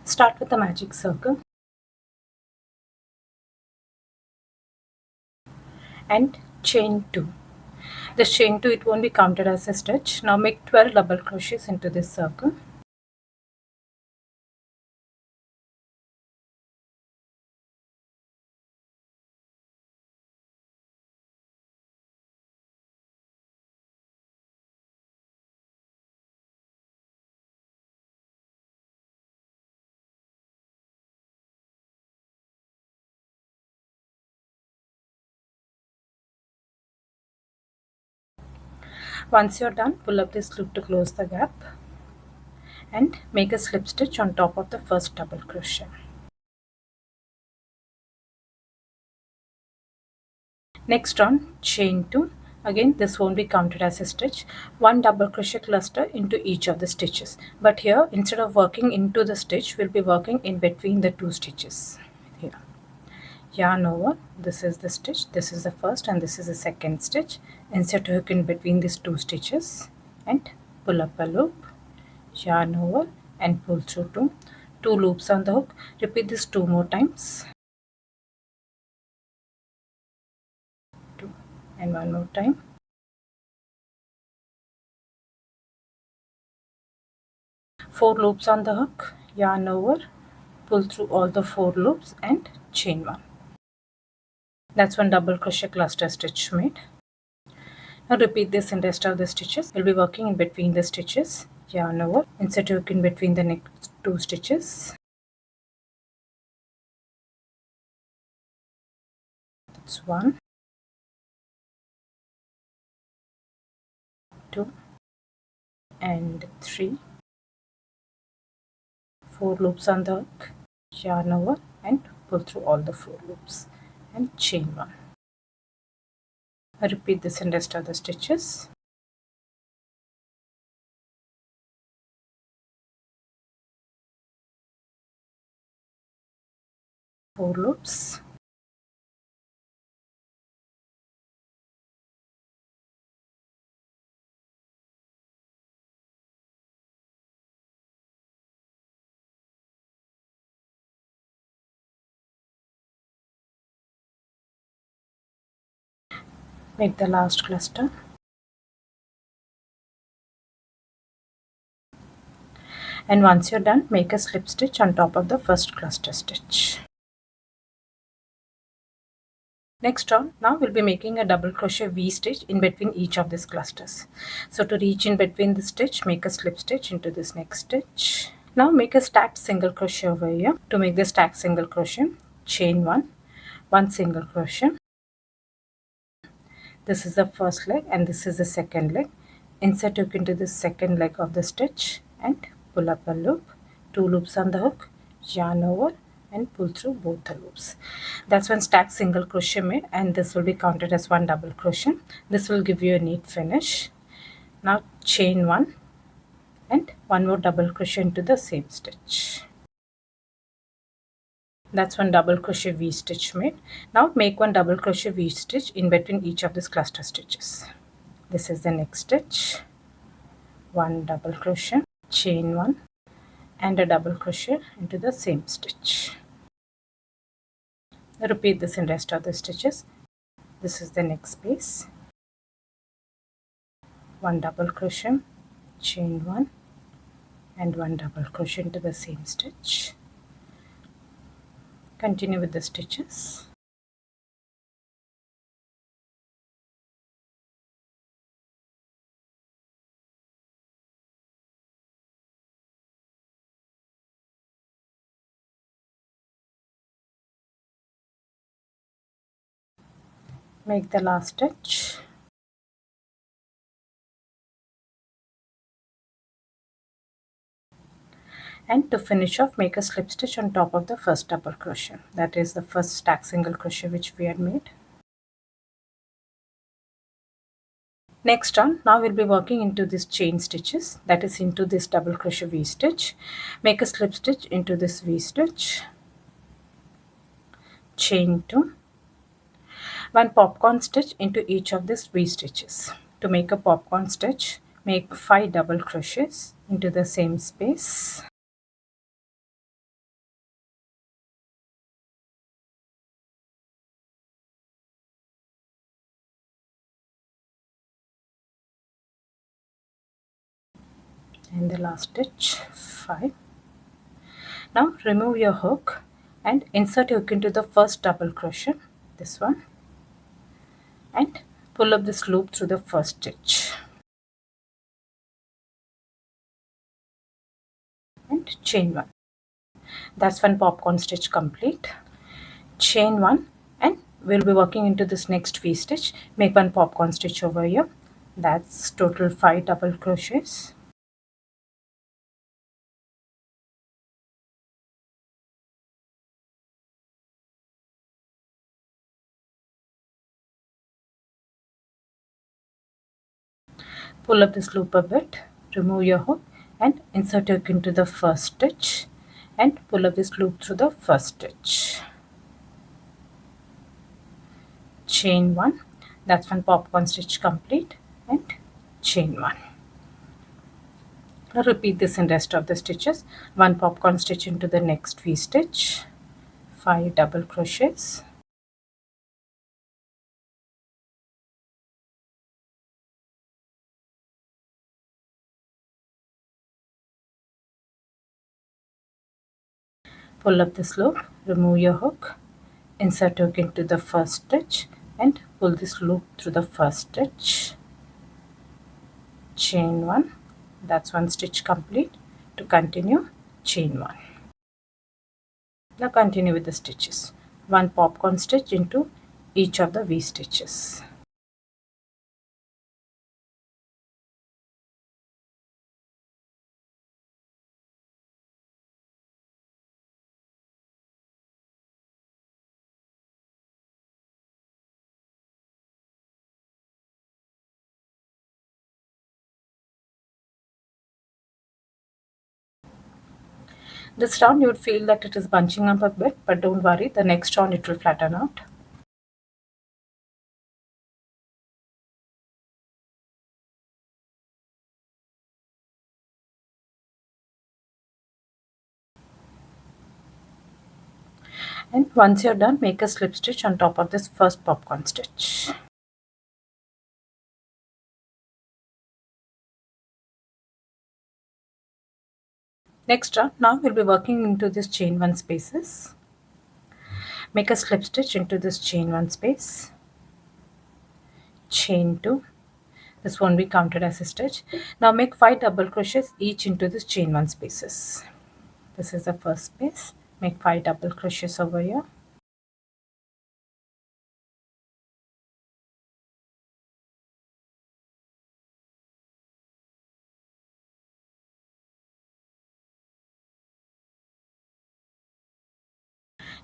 Start with the magic circle and chain 2. This chain 2, it won't be counted as a stitch. Now make 12 double crochets into this circle. Once you're done, pull up this loop to close the gap and make a slip stitch on top of the first double crochet. Next on, chain 2. Again, this won't be counted as a stitch. One double crochet cluster into each of the stitches. But here, instead of working into the stitch, we'll be working in between the two stitches. Here. Yarn over, this is the stitch, this is the first and this is the second stitch. Insert a hook in between these two stitches and pull up a loop, yarn over and pull through two loops on the hook. Repeat this 2 more times. 2 and 1 more time. Four loops on the hook, yarn over, pull through all the 4 loops and chain 1. That's one double crochet cluster stitch made. Now repeat this in the rest of the stitches. We'll be working in between the stitches. Yarn over, insert hook in between the next 2 stitches. That's 1, 2 and 3. 4 loops on the hook, yarn over and pull through all the 4 loops and chain 1. Repeat this in the rest of the stitches. Four loops, make the last cluster and once you're done, make a slip stitch on top of the first cluster stitch. Next on, now we'll be making a double crochet V stitch in between each of these clusters. So to reach in between the stitch, make a slip stitch into this next stitch. Now make a stacked single crochet over here. To make the stacked single crochet, chain 1 single crochet. This is the first leg and this is the second leg. Insert hook into the second leg of the stitch and pull up a loop, 2 loops on the hook, yarn over and pull through both the loops. That's one stacked single crochet made and this will be counted as one double crochet. This will give you a neat finish. Now chain 1 and 1 more double crochet into the same stitch. That's one double crochet V stitch made. Now make one double crochet V stitch in between each of these cluster stitches. This is the next stitch. 1 double crochet, chain 1 and a double crochet into the same stitch. Repeat this in rest of the stitches. This is the next space. 1 double crochet, chain 1 and 1 double crochet into the same stitch. Continue with the stitches. Make the last stitch. And to finish off, make a slip stitch on top of the first double crochet. That is the first stack single crochet which we had made. Next on, now we'll be working into this chain stitches, that is into this double crochet V stitch. Make a slip stitch into this V stitch, chain 2, 1 popcorn stitch into each of these V stitches. To make a popcorn stitch, make 5 double crochets into the same space. and the last stitch 5. Now remove your hook and insert your hook into the first double crochet, this one, and pull up this loop through the first stitch and chain 1. That's one popcorn stitch complete. Chain 1 and we'll be working into this next V stitch. Make one popcorn stitch over here. That's total 5 double crochets. Pull up this loop a bit, remove your hook and insert your hook into the first stitch and pull up this loop through the first stitch. Chain 1, that's one popcorn stitch complete, and chain 1. Now repeat this in rest of the stitches. One popcorn stitch into the next V stitch, 5 double crochets, pull up this loop, remove your hook, insert hook into the first stitch and pull this loop through the first stitch. Chain 1, that's one stitch complete. To continue, chain 1. Now continue with the stitches. One popcorn stitch into each of the V stitches. This round you would feel that it is bunching up a bit, but don't worry, the next round it will flatten out. And once you're done, make a slip stitch on top of this first popcorn stitch. Next round, now we'll be working into this chain 1 spaces. Make a slip stitch into this chain 1 space, chain 2. This won't be counted as a stitch. Now make 5 double crochets each into this chain 1 spaces. This is the first space. Make 5 double crochets over here.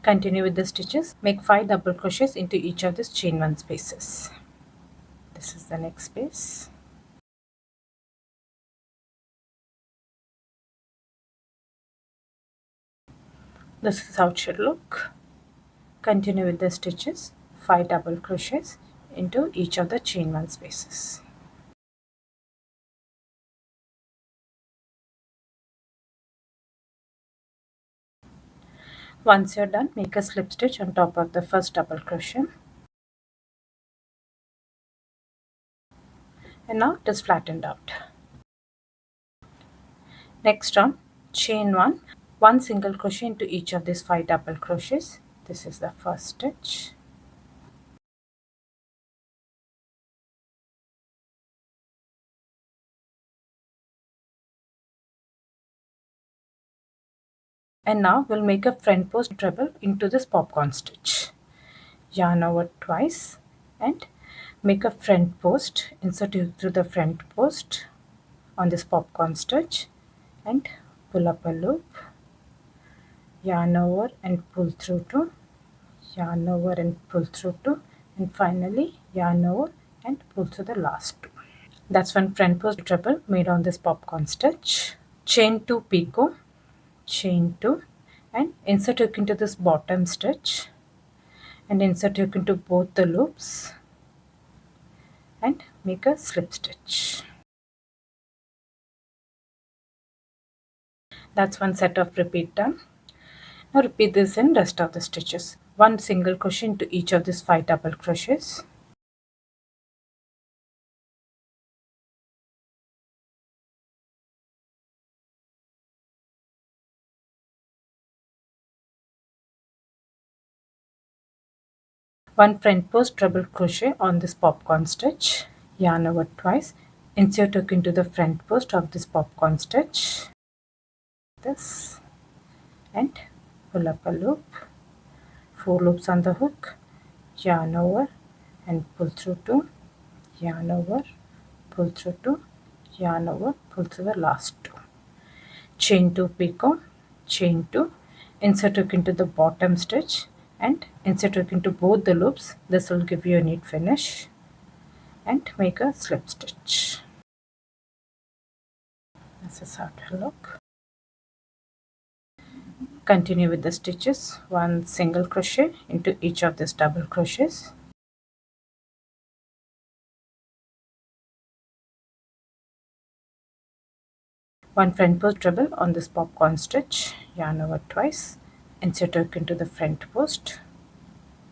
Continue with the stitches. Make 5 double crochets into each of these chain 1 spaces. This is the next space. This is how it should look. Continue with the stitches. 5 double crochets into each of the chain 1 spaces. Once you're done, make a slip stitch on top of the first double crochet. And now it is flattened out. Next round, chain 1, 1 single crochet into each of these 5 double crochets. This is the first stitch. And now we'll make a front post treble into this popcorn stitch. Yarn over twice and make a front post. Insert it through the front post on this popcorn stitch and pull up a loop. Yarn over and pull through 2. Yarn over and pull through 2. And finally yarn over and pull through the last 2. That's one front post treble made on this popcorn stitch. Chain 2 picot, chain 2 and insert hook into this bottom stitch and insert hook into both the loops and make a slip stitch. That's one set of repeat done. Now repeat this in rest of the stitches. 1 single crochet into each of these 5 double crochets. 1 front post treble crochet on this popcorn stitch, yarn over twice, insert hook into the front post of this popcorn stitch, this, and pull up a loop, 4 loops on the hook, yarn over and pull through 2, yarn over, pull through 2, yarn over, pull through the last 2. Chain 2 picot, chain 2, insert hook into the bottom stitch and insert hook into both the loops. This will give you a neat finish, and make a slip stitch. This is how it will look. Continue with the stitches, 1 single crochet into each of these double crochets. One front post treble on this popcorn stitch, yarn over twice, insert hook into the front post,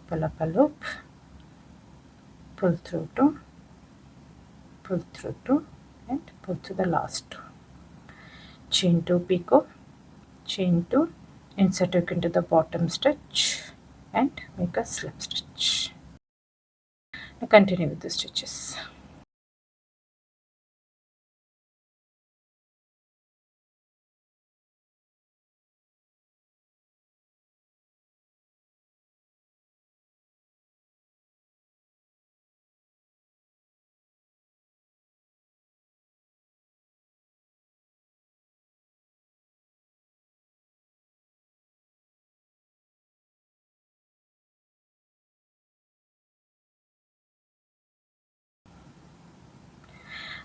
pull up a loop, pull through 2, pull through 2, and pull through the last 2. Chain 2 picot, chain 2, insert hook into the bottom stitch and make a slip stitch. Now continue with the stitches.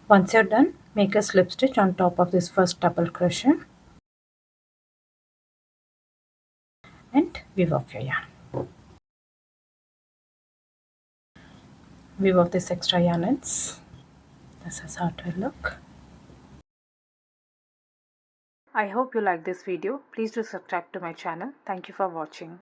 Once you're done, make a slip stitch on top of this first double crochet and weave off your yarn. Weave off this extra yarn ends. This is how it will look. I hope you like this video. Please do subscribe to my channel. Thank you for watching.